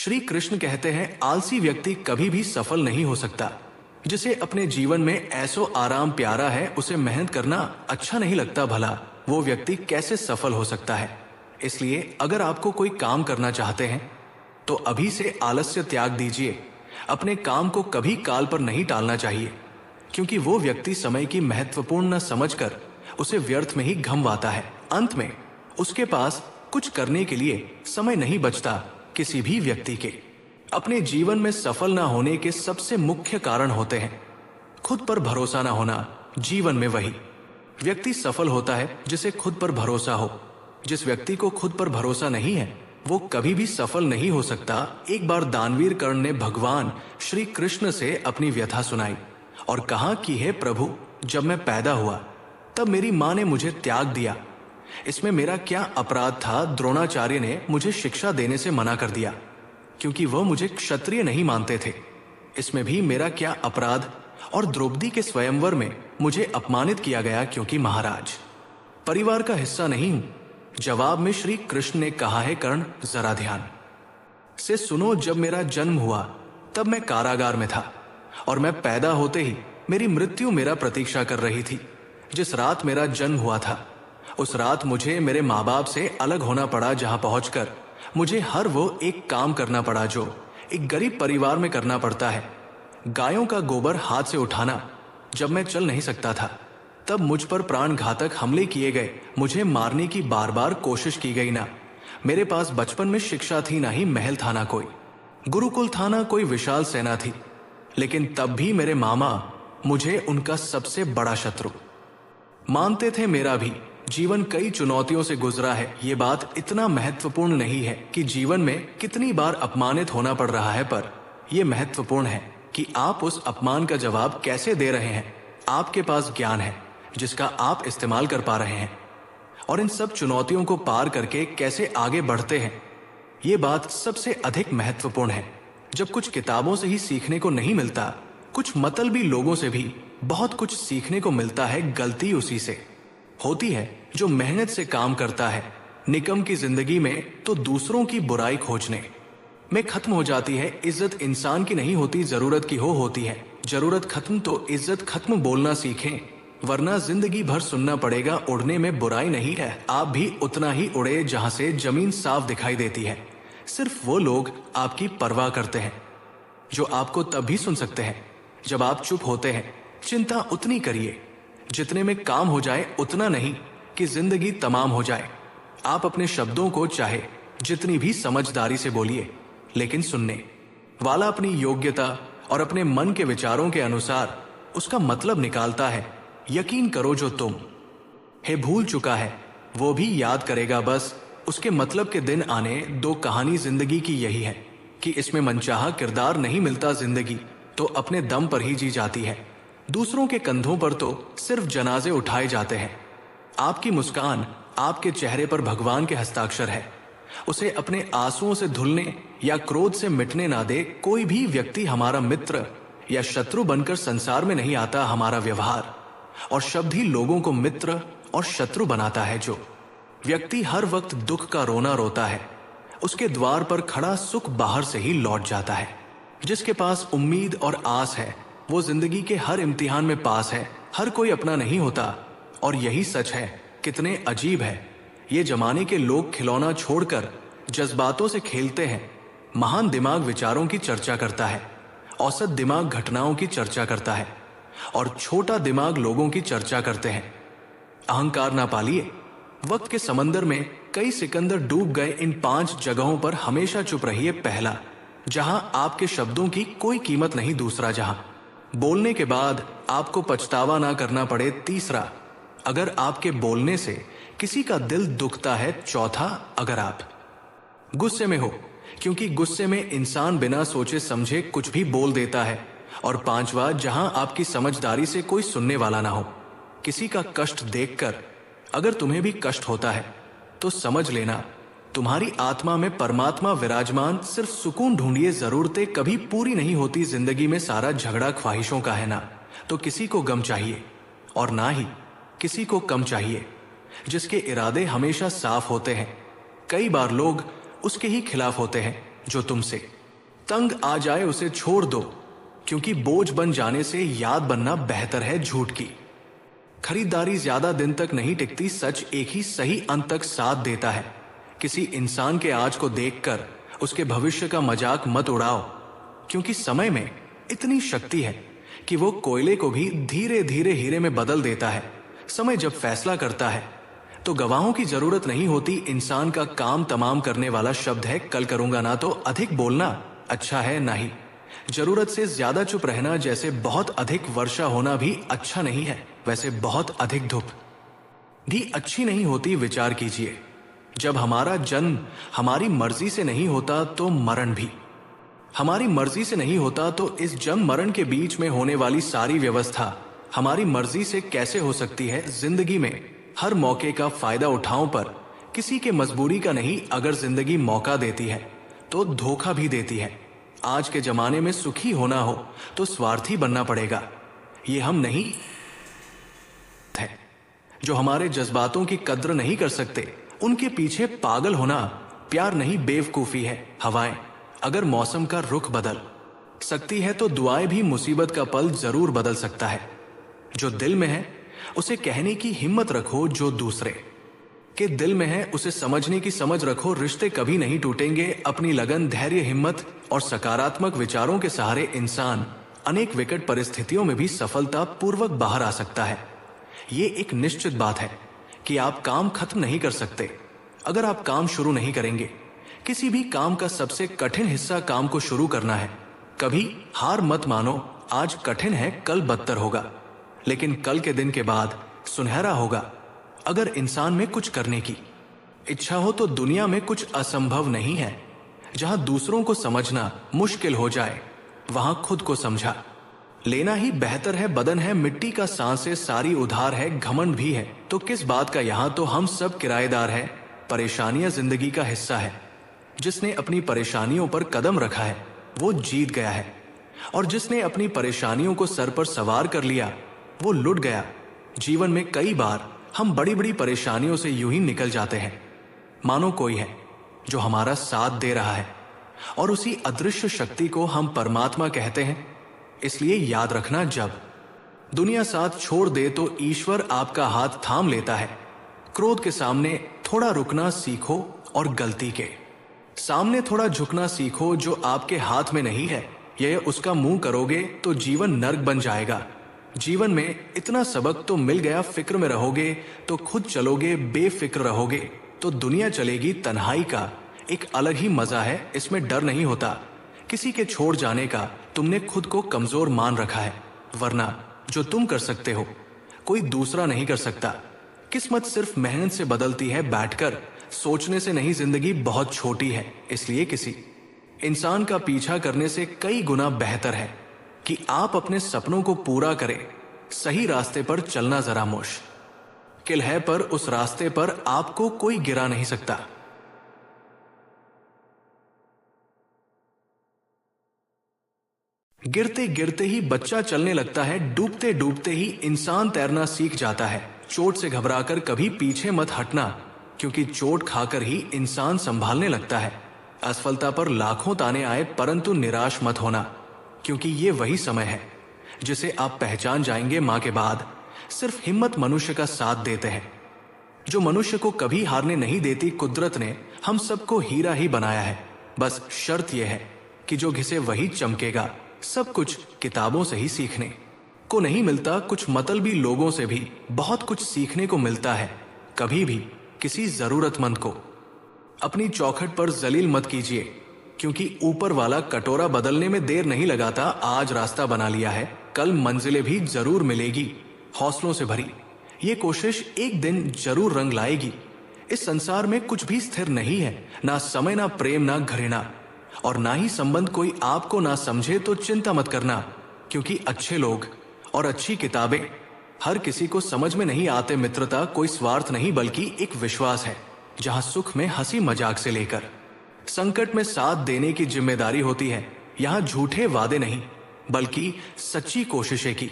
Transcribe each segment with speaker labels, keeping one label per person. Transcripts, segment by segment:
Speaker 1: श्री कृष्ण कहते हैं, आलसी व्यक्ति कभी भी सफल नहीं हो सकता। जिसे अपने जीवन में ऐसो आराम प्यारा है, उसे मेहनत करना अच्छा नहीं लगता, भला वो व्यक्ति कैसे सफल हो सकता है। इसलिए अगर आपको कोई काम करना चाहते हैं तो अभी से आलस्य त्याग दीजिए। अपने काम को कभी काल पर नहीं टालना चाहिए, क्योंकि वो व्यक्ति समय की महत्वपूर्ण न समझकर उसे व्यर्थ में ही घमवाता है। अंत में उसके पास कुछ करने के लिए समय नहीं बचता। किसी भी व्यक्ति के अपने जीवन में सफल ना होने के सबसे मुख्य कारण होते हैं खुद पर भरोसा ना होना। जीवन में वही व्यक्ति सफल होता है जिसे खुद पर भरोसा हो। जिस व्यक्ति को खुद पर भरोसा नहीं है वो कभी भी सफल नहीं हो सकता। एक बार दानवीर कर्ण ने भगवान श्री कृष्ण से अपनी व्यथा सुनाई और कहा कि हे प्रभु, जब मैं पैदा हुआ तब मेरी माँ ने मुझे त्याग दिया। इसमें मेरा क्या अपराध था? द्रोणाचार्य ने मुझे शिक्षा देने से मना कर दिया क्योंकि वह मुझे क्षत्रिय नहीं मानते थे। इसमें भी मेरा क्या अपराध? और द्रौपदी के स्वयंवर में मुझे अपमानित किया गया क्योंकि महाराज परिवार का हिस्सा नहीं हूं। जवाब में श्री कृष्ण ने कहा है, कर्ण जरा ध्यान से सुनो। जब मेरा जन्म हुआ तब मैं कारागार में था और मैं पैदा होते ही मेरी मृत्यु मेरा प्रतीक्षा कर रही थी। जिस रात मेरा जन्म हुआ था उस रात मुझे मेरे माँ बाप से अलग होना पड़ा, जहां पहुंचकर मुझे हर वो एक काम करना पड़ा जो एक गरीब परिवार में करना पड़ता है। गायों का गोबर हाथ से उठाना। जब मैं चल नहीं सकता था तब मुझ पर प्राण घातक हमले किए गए। मुझे मारने की बार बार कोशिश की गई। ना मेरे पास बचपन में शिक्षा थी, ना ही महल था, ना कोई गुरुकुल था, ना कोई विशाल सेना थी। लेकिन तब भी मेरे मामा मुझे उनका सबसे बड़ा शत्रु मानते थे। मेरा भी जीवन कई चुनौतियों से गुजरा है। ये बात इतना महत्वपूर्ण नहीं है कि जीवन में कितनी बार अपमानित होना पड़ रहा है, पर यह महत्वपूर्ण है कि आप उस अपमान का जवाब कैसे दे रहे हैं। आपके पास ज्ञान है जिसका आप इस्तेमाल कर पा रहे हैं और इन सब चुनौतियों को पार करके कैसे आगे बढ़ते हैं, ये बात सबसे अधिक महत्वपूर्ण है। जब कुछ किताबों से ही सीखने को नहीं मिलता, कुछ मतलबी लोगों से भी बहुत कुछ सीखने को मिलता है। गलती उसी से होती है जो मेहनत से काम करता है। निकम की जिंदगी में तो दूसरों की बुराई खोजने में खत्म हो जाती है। इज्जत इंसान की नहीं होती, जरूरत की होती है। जरूरत खत्म तो इज्जत खत्म। बोलना सीखें, वरना जिंदगी भर सुनना पड़ेगा। उड़ने में बुराई नहीं है, आप भी उतना ही उड़े जहां से जमीन साफ दिखाई देती है। सिर्फ वो लोग आपकी परवाह करते हैं जो आपको तब भी सुन सकते हैं जब आप चुप होते हैं। चिंता उतनी करिए जितने में काम हो जाए, उतना नहीं कि जिंदगी तमाम हो जाए। आप अपने शब्दों को चाहे जितनी भी समझदारी से बोलिए, लेकिन सुनने वाला अपनी योग्यता और अपने मन के विचारों के अनुसार उसका मतलब निकालता है। यकीन करो, जो तुम है भूल चुका है वो भी याद करेगा। बस उसके मतलब के दिन आने दो। कहानी जिंदगी की यही है कि इसमें मनचाहा किरदार नहीं मिलता। जिंदगी तो अपने दम पर ही जी जाती है। दूसरों के कंधों पर तो सिर्फ जनाजे उठाए जाते हैं। आपकी मुस्कान आपके चेहरे पर भगवान के हस्ताक्षर है। उसे अपने आंसुओं से धुलने या क्रोध से मिटने ना दे। कोई भी व्यक्ति हमारा मित्र या शत्रु बनकर संसार में नहीं आता। हमारा व्यवहार और शब्द ही लोगों को मित्र और शत्रु बनाता है। जो व्यक्ति हर वक्त दुख का रोना रोता है, उसके द्वार पर खड़ा सुख बाहर से ही लौट जाता है। जिसके पास उम्मीद और आस है वो जिंदगी के हर इम्तिहान में पास है। हर कोई अपना नहीं होता और यही सच है। कितने अजीब है ये जमाने के लोग, खिलौना छोड़कर जज्बातों से खेलते हैं। महान दिमाग विचारों की चर्चा करता है, औसत दिमाग घटनाओं की चर्चा करता है और छोटा दिमाग लोगों की चर्चा करते हैं। अहंकार ना पालिए। वक्त के समंदर में कई सिकंदर डूब गए। इन 5 जगहों पर हमेशा चुप रहिए। पहला, जहां आपके शब्दों की कोई कीमत नहीं। दूसरा, जहां बोलने के बाद आपको पछतावा ना करना पड़े। तीसरा, अगर आपके बोलने से किसी का दिल दुखता है। चौथा, अगर आप गुस्से में हो, क्योंकि गुस्से में इंसान बिना सोचे समझे कुछ भी बोल देता है। और पांचवा, जहां आपकी समझदारी से कोई सुनने वाला ना हो। किसी का कष्ट देखकर अगर तुम्हें भी कष्ट होता है तो समझ लेना तुम्हारी आत्मा में परमात्मा विराजमान। सिर्फ सुकून ढूंढिए। जरूरतें कभी पूरी नहीं होती। जिंदगी में सारा झगड़ा ख्वाहिशों का है। ना तो किसी को गम चाहिए और ना ही किसी को कम चाहिए। जिसके इरादे हमेशा साफ होते हैं, कई बार लोग उसके ही खिलाफ होते हैं। जो तुमसे तंग आ जाए उसे छोड़ दो, क्योंकि बोझ बन जाने से याद बनना बेहतर है झूठ की। खरीदारी ज्यादा दिन तक नहीं टिकती, सच एक ही सही अंत तक साथ देता है। किसी इंसान के आज को देखकर उसके भविष्य का मजाक मत उड़ाओ, क्योंकि समय में इतनी शक्ति है कि वो कोयले को भी धीरे धीरे हीरे में बदल देता है। समय जब फैसला करता है तो गवाहों की जरूरत नहीं होती। इंसान का काम तमाम करने वाला शब्द है कल करूंगा ना, तो अधिक बोलना अच्छा है ना ही। जरूरत से ज्यादा चुप रहना, जैसे बहुत अधिक वर्षा होना भी अच्छा नहीं है, वैसे बहुत अधिक धूप भी अच्छी नहीं होती। विचार कीजिए, जब हमारा जन्म हमारी मर्जी से नहीं होता तो मरण भी हमारी मर्जी से नहीं होता, तो इस जन्म मरण के बीच में होने वाली सारी व्यवस्था हमारी मर्जी से कैसे हो सकती है। जिंदगी में हर मौके का फायदा उठाओ, पर किसी के मजबूरी का नहीं। अगर जिंदगी मौका देती है तो धोखा भी देती है। आज के जमाने में सुखी होना हो तो स्वार्थी बनना पड़ेगा। ये हम नहीं है जो हमारे जज्बातों की कद्र नहीं कर सकते, उनके पीछे पागल होना प्यार नहीं बेवकूफी है। हवाएं अगर मौसम का रुख बदल सकती है तो दुआएं भी मुसीबत का पल जरूर बदल सकता है। जो दिल में है उसे कहने की हिम्मत रखो, जो दूसरे के दिल में है उसे समझने की समझ रखो। रिश्ते कभी नहीं टूटेंगे। अपनी लगन, धैर्य, हिम्मत और सकारात्मक विचारों के सहारे इंसान अनेक विकट परिस्थितियों में भी सफलता पूर्वक बाहर आ सकता है। ये एक निश्चित बात है कि आप काम खत्म नहीं कर सकते अगर आप काम शुरू नहीं करेंगे। किसी भी काम का सबसे कठिन हिस्सा काम को शुरू करना है। कभी हार मत मानो। आज कठिन है, कल बदतर होगा, लेकिन कल के दिन के बाद सुनहरा होगा। अगर इंसान में कुछ करने की इच्छा हो तो दुनिया में कुछ असंभव नहीं है। जहां दूसरों को समझना मुश्किल हो जाए, वहां खुद को समझा लेना ही बेहतर है। बदन है मिट्टी का, सांसें सारी उधार है, घमंड भी है तो किस बात का। यहां तो हम सब किराएदार हैं। परेशानियां जिंदगी का हिस्सा है। जिसने अपनी परेशानियों पर कदम रखा है वो जीत गया है, और जिसने अपनी परेशानियों को सर पर सवार कर लिया वो लुट गया। जीवन में कई बार हम बड़ी बड़ी परेशानियों से यूं ही निकल जाते हैं, मानो कोई है जो हमारा साथ दे रहा है, और उसी अदृश्य शक्ति को हम परमात्मा कहते हैं। इसलिए याद रखना, जब दुनिया साथ छोड़ दे तो ईश्वर आपका हाथ थाम लेता है। क्रोध के सामने थोड़ा रुकना सीखो और गलती के सामने थोड़ा झुकना सीखो। जो आपके हाथ में नहीं है, यह उसका मुंह करोगे तो जीवन नर्क बन जाएगा। जीवन में इतना सबक तो मिल गया, फिक्र में रहोगे तो खुद चलोगे, बेफिक्र रहोगे तो दुनिया चलेगी। तन्हाई का एक अलग ही मजा है, इसमें डर नहीं होता किसी के छोड़ जाने का। तुमने खुद को कमजोर मान रखा है, वरना जो तुम कर सकते हो कोई दूसरा नहीं कर सकता। किस्मत सिर्फ मेहनत से बदलती है, बैठकर सोचने से नहीं। जिंदगी बहुत छोटी है, इसलिए किसी इंसान का पीछा करने से कई गुना बेहतर है कि आप अपने सपनों को पूरा करें। सही रास्ते पर चलना जरा मुश्किल है, पर उस रास्ते पर आपको कोई गिरा नहीं सकता। गिरते गिरते ही बच्चा चलने लगता है, डूबते डूबते ही इंसान तैरना सीख जाता है। चोट से घबराकर कभी पीछे मत हटना, क्योंकि चोट खाकर ही इंसान संभालने लगता है। असफलता पर लाखों ताने आए, परंतु निराश मत होना, क्योंकि ये वही समय है जिसे आप पहचान जाएंगे। मां के बाद सिर्फ हिम्मत मनुष्य का साथ देते हैं, जो मनुष्य को कभी हारने नहीं देती। कुदरत ने हम सबको हीरा ही बनाया है, बस शर्त यह है कि जो घिसे वही चमकेगा। सब कुछ किताबों से ही सीखने को नहीं मिलता, कुछ मतलबी लोगों से भी बहुत कुछ सीखने को मिलता है। कभी भी किसी जरूरतमंद को अपनी चौखट पर जलील मत कीजिए, क्योंकि ऊपर वाला कटोरा बदलने में देर नहीं लगाता। आज रास्ता बना लिया है, कल मंजिलें भी जरूर मिलेगी। हौसलों से भरी ये कोशिश एक दिन जरूर रंग लाएगी। इस संसार में कुछ भी स्थिर नहीं है, ना समय, ना प्रेम, ना घृणा, और ना ही संबंध। कोई आपको ना समझे तो चिंता मत करना, क्योंकि अच्छे लोग और अच्छी किताबें हर किसी को समझ में नहीं आते। मित्रता कोई स्वार्थ नहीं, बल्कि एक विश्वास है, जहां सुख में हंसी मजाक से लेकर संकट में साथ देने की जिम्मेदारी होती है। यहां झूठे वादे नहीं, बल्कि सच्ची कोशिशें की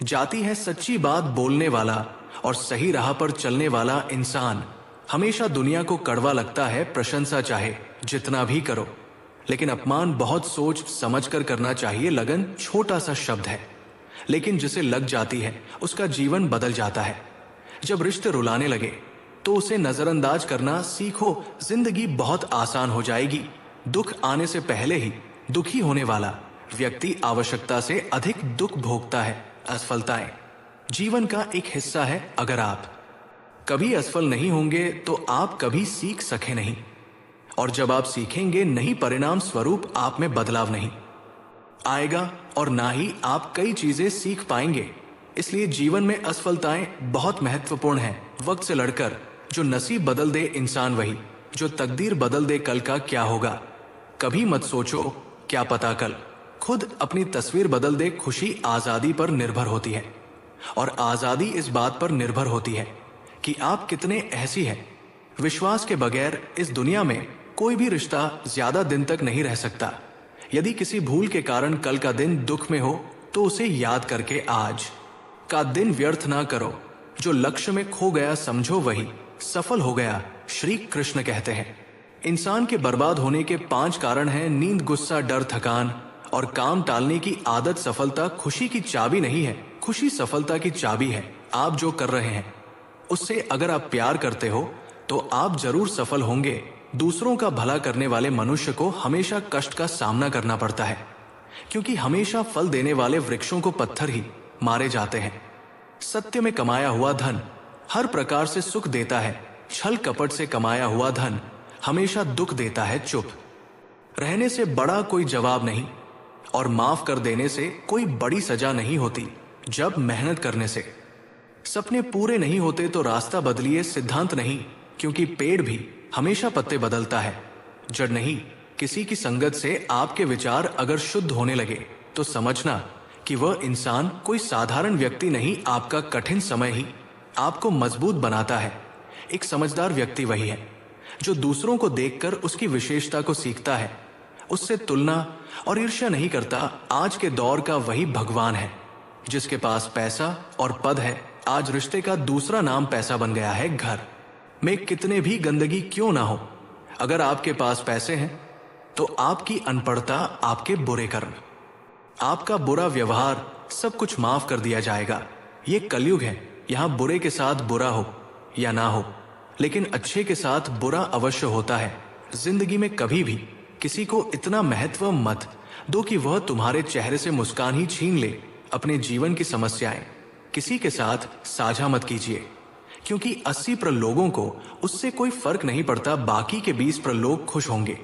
Speaker 1: जाती है। सच्ची बात बोलने वाला और सही राह पर चलने वाला इंसान हमेशा दुनिया को कड़वा लगता है। प्रशंसा चाहे जितना भी करो, लेकिन अपमान बहुत सोच समझ कर करना चाहिए। लगन छोटा सा शब्द है, लेकिन जिसे लग जाती है उसका जीवन बदल जाता है। जब रिश्ते रुलाने लगे तो उसे नजरअंदाज करना सीखो, जिंदगी बहुत आसान हो जाएगी। दुख आने से पहले ही दुखी होने वाला व्यक्ति आवश्यकता से अधिक दुख भोगता है। असफलताएं जीवन का एक हिस्सा है। अगर आप कभी असफल नहीं होंगे तो आप कभी सीख सके नहीं, और जब आप सीखेंगे नहीं, परिणाम स्वरूप आप में बदलाव नहीं आएगा और ना ही आप कई चीजें सीख पाएंगे। इसलिए जीवन में असफलताएं बहुत महत्वपूर्ण हैं। वक्त से लड़कर जो नसीब बदल दे इंसान वही, जो तकदीर बदल दे कल का क्या होगा। कभी मत सोचो क्या पता कल खुद अपनी तस्वीर बदल दे। खुशी आजादी पर निर्भर होती है, और आजादी इस बात पर निर्भर होती है कि आप कितने ऐसी हैं। विश्वास के बगैर इस दुनिया में कोई भी रिश्ता ज्यादा दिन तक नहीं रह सकता। यदि किसी भूल के कारण कल का दिन दुख में हो तो उसे याद करके आज का दिन व्यर्थ ना करो। जो लक्ष्य में खो गया समझो वही सफल हो गया, श्री कृष्ण कहते हैं। इंसान के बर्बाद होने के 5 कारण हैं: नींद, गुस्सा, डर, थकान और काम टालने की आदत। सफलता खुशी की चाबी नहीं है, खुशी सफलता की चाबी है। आप जो कर रहे हैं उससे अगर आप प्यार करते हो तो आप जरूर सफल होंगे। दूसरों का भला करने वाले मनुष्य को हमेशा कष्ट का सामना करना पड़ता है, क्योंकि हमेशा फल देने वाले वृक्षों को पत्थर ही मारे जाते हैं। सत्य में कमाया हुआ धन हर प्रकार से सुख देता है, छल कपट से कमाया हुआ धन हमेशा दुख देता है। चुप रहने से बड़ा कोई जवाब नहीं, और माफ कर देने से कोई बड़ी सजा नहीं होती। जब मेहनत करने से सपने पूरे नहीं होते तो रास्ता बदलिए, सिद्धांत नहीं, क्योंकि पेड़ भी हमेशा पत्ते बदलता है, जड़ नहीं। किसी की संगत से आपके विचार अगर शुद्ध होने लगे तो समझना कि वह इंसान कोई साधारण व्यक्ति नहीं, आपका कठिन समय ही आपको मजबूत बनाता है। एक समझदार व्यक्ति वही है जो दूसरों को देखकर उसकी विशेषता को सीखता है, उससे तुलना और ईर्ष्या नहीं करता। आज के दौर का वही भगवान है जिसके पास पैसा और पद है। आज रिश्ते का दूसरा नाम पैसा बन गया है। घर में कितने भी गंदगी क्यों ना हो, अगर आपके पास पैसे हैं तो आपकी अनपढ़ता, आपके बुरे कर्म, आपका बुरा व्यवहार, सब कुछ माफ कर दिया जाएगा। ये कलयुग है, यहां बुरे के साथ बुरा हो या ना हो, लेकिन अच्छे के साथ बुरा अवश्य होता है। जिंदगी में कभी भी किसी को इतना महत्व मत दो कि वह तुम्हारे चेहरे से मुस्कान ही छीन ले। अपने जीवन की समस्याएं किसी के साथ साझा मत कीजिए, क्योंकि 80% लोगों को उससे कोई फर्क नहीं पड़ता। बाकी के 20% लोग खुश होंगे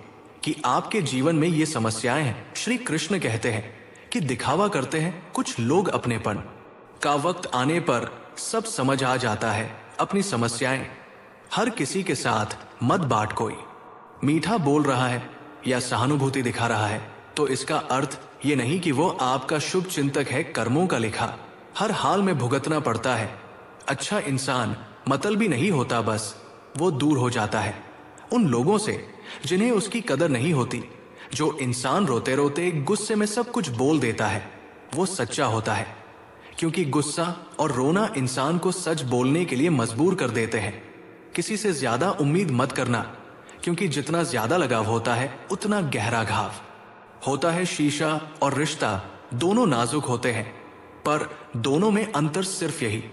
Speaker 1: कि आपके जीवन में ये समस्याएं हैं। श्री कृष्ण कहते हैं कि दिखावा करते हैं कुछ लोग, अपनेपन का वक्त आने पर सब समझ आ जाता है। अपनी समस्याएं हर किसी के साथ मत बांट। कोई मीठा बोल रहा है या सहानुभूति दिखा रहा है तो इसका अर्थ ये नहीं कि वो आपका शुभ चिंतक है। कर्मों का लेखा हर हाल में भुगतना पड़ता है। अच्छा इंसान मतलबी नहीं होता, बस वो दूर हो जाता है उन लोगों से जिन्हें उसकी कदर नहीं होती। जो इंसान रोते रोते गुस्से में सब कुछ बोल देता है वो सच्चा होता है, क्योंकि गुस्सा और रोना इंसान को सच बोलने के लिए मजबूर कर देते हैं। किसी से ज्यादा उम्मीद मत करना, क्योंकि जितना ज्यादा लगाव होता है उतना गहरा घाव होता है। शीशा और रिश्ता दोनों नाजुक होते हैं, पर दोनों में अंतर सिर्फ यही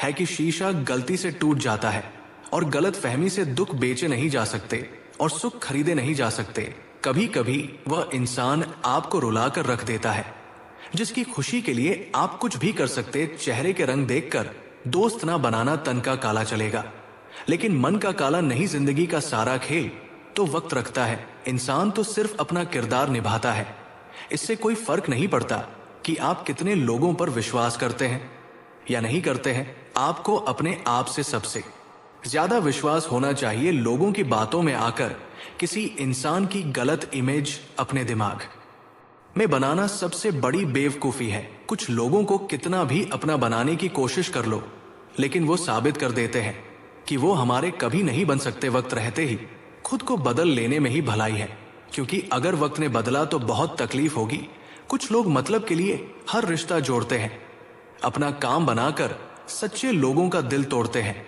Speaker 1: है कि शीशा गलती से टूट जाता है और गलत फहमी से दुख बेचे नहीं जा सकते और सुख खरीदे नहीं जा सकते। कभी कभी वह इंसान आपको रुलाकर रख देता है जिसकी खुशी के लिए आप कुछ भी कर सकते। चेहरे के रंग देखकर दोस्त ना बनाना, तन का काला चलेगा लेकिन मन का काला नहीं। जिंदगी का सारा खेल तो वक्त रखता है, इंसान तो सिर्फ अपना किरदार निभाता है। इससे कोई फर्क नहीं पड़ता कि आप कितने लोगों पर विश्वास करते हैं या नहीं करते हैं। आपको अपने आप से सबसे ज्यादा विश्वास होना चाहिए। लोगों की बातों में आकर किसी इंसान की गलत इमेज अपने दिमाग में बनाना सबसे बड़ी बेवकूफी है। कुछ लोगों को कितना भी अपना बनाने की कोशिश कर लो, लेकिन वो साबित कर देते हैं कि वो हमारे कभी नहीं बन सकते। वक्त रहते ही खुद को बदल लेने में ही भलाई है, क्योंकि अगर वक्त ने बदला तो बहुत तकलीफ होगी। कुछ लोग मतलब के लिए हर रिश्ता जोड़ते हैं, अपना काम बनाकर सच्चे लोगों का दिल तोड़ते हैं।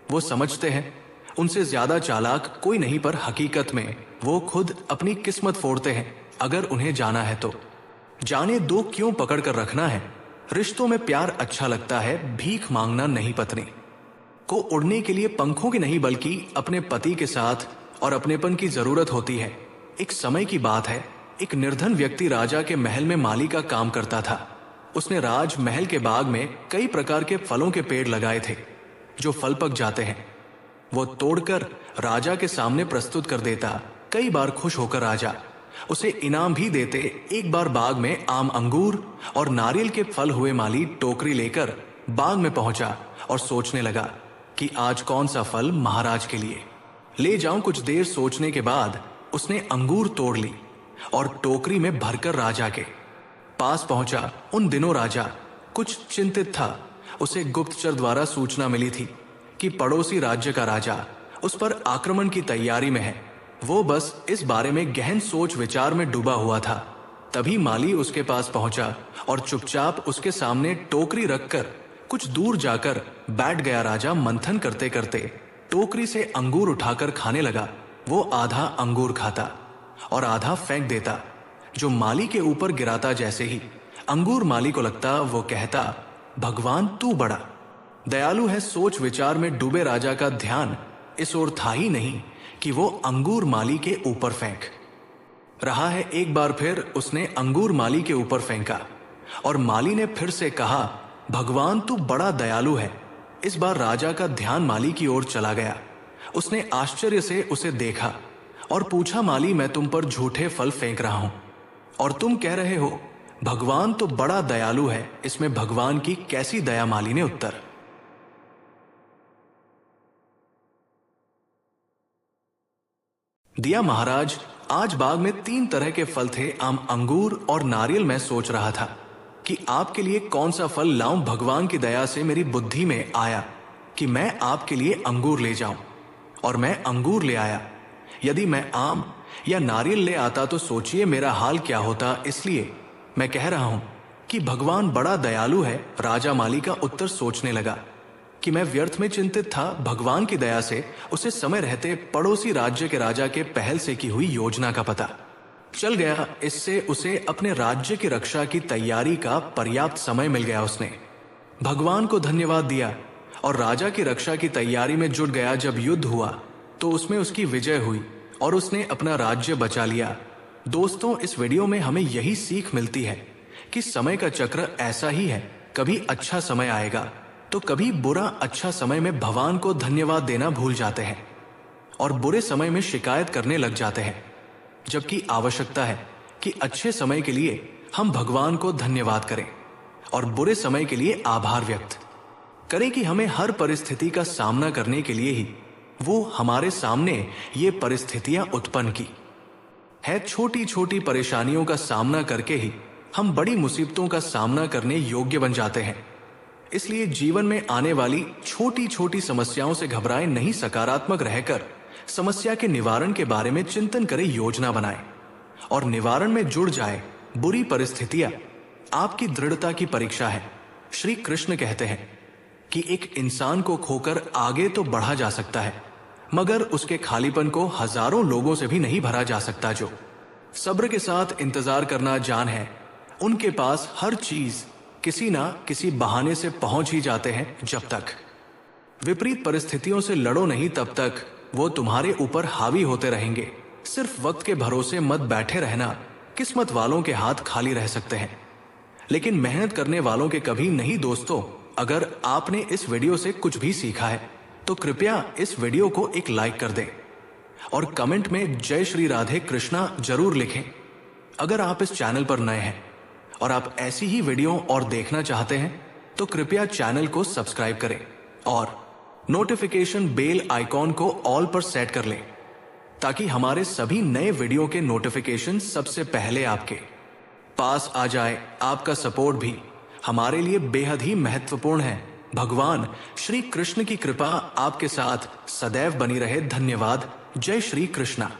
Speaker 1: वो समझते हैं उनसे ज्यादा चालाक कोई नहीं, पर हकीकत में वो खुद अपनी किस्मत फोड़ते हैं अगर उन्हें जाना है तो। जाने दो क्यों पकड़ कर रखना है। रिश्तों में प्यार अच्छा लगता है, भीख मांगना नहीं। पत्नी को उड़ने के लिए पंखों की नहीं बल्कि अपने पति के साथ और अपनेपन की जरूरत होती है। एक समय की बात है, एक निर्धन व्यक्ति राजा के महल में माली का काम करता था। उसने राज महल के बाग में कई प्रकार के फलों के पेड़ लगाए थे जो फल पक जाते हैं। वो तोड़कर राजा के सामने प्रस्तुत कर देता। कई बार खुश होकर राजा उसे इनाम भी देते। एक बार बाग में आम, अंगूर और नारियल के फल हुए माली टोकरी लेकर बाग में पहुंचा और सोचने लगा कि आज कौन सा फल महाराज के लिए ले जाऊं। कुछ देर सोचने के बाद उसने अंगूर तोड़ ली और टोकरी में भरकर राजा के पास पहुंचा। उन दिनों राजा कुछ चिंतित था। उसे गुप्तचर द्वारा सूचना मिली थी कि पड़ोसी राज्य का राजा उस पर आक्रमण की तैयारी में है। वो बस इस बारे में गहन सोच विचार में डूबा हुआ था। तभी माली उसके पास पहुंचा और चुपचाप उसके सामने टोकरी रखकर कुछ दूर जाकर बैठ गया। राजा मंथन करते करते टोकरी से अंगूर उठाकर खाने लगा। वो आधा अंगूर खाता और आधा फेंक देता, जो माली के ऊपर गिराता। जैसे ही अंगूर माली को लगता, वो कहता, भगवान तू बड़ा दयालु है। सोच विचार में डूबे राजा का ध्यान इस ओर था ही नहीं कि वो अंगूर माली के ऊपर फेंक रहा है। एक बार फिर उसने अंगूर माली के ऊपर फेंका और माली ने फिर से कहा, भगवान तू बड़ा दयालु है। इस बार राजा का ध्यान माली की ओर चला गया। उसने आश्चर्य से उसे देखा और पूछा, माली मैं तुम पर झूठे फल फेंक रहा हूं और तुम कह रहे हो भगवान तो बड़ा दयालु है। इसमें भगवान की कैसी दया। माली ने उत्तर दिया, महाराज आज बाग में 3 तरह के फल थे, आम, अंगूर और नारियल। मैं सोच रहा था कि आपके लिए कौन सा फल लाऊं। भगवान की दया से मेरी बुद्धि में आया कि मैं आपके लिए अंगूर ले जाऊं और मैं अंगूर ले आया। यदि मैं आम या नारियल ले आता तो सोचिए मेरा हाल क्या होता। इसलिए मैं कह रहा हूं कि भगवान बड़ा दयालु है। राजा माली का उत्तर सोचने लगा कि मैं व्यर्थ में चिंतित था। भगवान की दया से उसे समय रहते पड़ोसी राज्य के राजा के पहल से की हुई योजना का पता चल गया। इससे उसे अपने राज्य की रक्षा की तैयारी का पर्याप्त समय मिल गया। उसने भगवान को धन्यवाद दिया और राजा की रक्षा की तैयारी में जुट गया। जब युद्ध हुआ तो उसमें उसकी विजय हुई और उसने अपना राज्य बचा लिया। दोस्तों, इस वीडियो में हमें यही सीख मिलती है कि समय का चक्र ऐसा ही है। कभी अच्छा समय आएगा तो कभी बुरा। अच्छा समय में भगवान को धन्यवाद देना भूल जाते हैं और बुरे समय में शिकायत करने लग जाते हैं, जबकि आवश्यकता है कि अच्छे समय के लिए हम भगवान को धन्यवाद करें और बुरे समय के लिए आभार व्यक्त करें कि हमें हर परिस्थिति का सामना करने के लिए ही वो हमारे सामने ये परिस्थितियां उत्पन्न की है। छोटी छोटी परेशानियों का सामना करके ही हम बड़ी मुसीबतों का सामना करने योग्य बन जाते हैं। इसलिए जीवन में आने वाली छोटी छोटी समस्याओं से घबराएं नहीं, सकारात्मक रहकर समस्या के निवारण के बारे में चिंतन करें, योजना बनाएं और निवारण में जुड़ जाए। बुरी परिस्थितियां आपकी दृढ़ता की परीक्षा है। श्री कृष्ण कहते हैं कि एक इंसान को खोकर आगे तो बढ़ा जा सकता है, मगर उसके खालीपन को हजारों लोगों से भी नहीं भरा जा सकता। जो सब्र के साथ इंतजार करना जान है, उनके पास हर चीज किसी ना किसी बहाने से पहुंच ही जाते हैं। जब तक विपरीत परिस्थितियों से लड़ो नहीं, तब तक वो तुम्हारे ऊपर हावी होते रहेंगे। सिर्फ वक्त के भरोसे मत बैठे रहना। किस्मत वालों के हाथ खाली रह सकते हैं, लेकिन मेहनत करने वालों के कभी नहीं। दोस्तों, अगर आपने इस वीडियो से कुछ भी सीखा है तो कृपया इस वीडियो को एक लाइक कर दें और कमेंट में जय श्री राधे कृष्णा जरूर लिखें। अगर आप इस चैनल पर नए हैं और आप ऐसी ही वीडियो और देखना चाहते हैं तो कृपया चैनल को सब्सक्राइब करें और नोटिफिकेशन बेल आइकॉन को ऑल पर सेट कर लें, ताकि हमारे सभी नए वीडियो के नोटिफिकेशन सबसे पहले आपके पास आ जाए। आपका सपोर्ट भी हमारे लिए बेहद ही महत्वपूर्ण है। भगवान श्री कृष्ण की कृपा आपके साथ सदैव बनी रहे। धन्यवाद। जय श्री कृष्णा।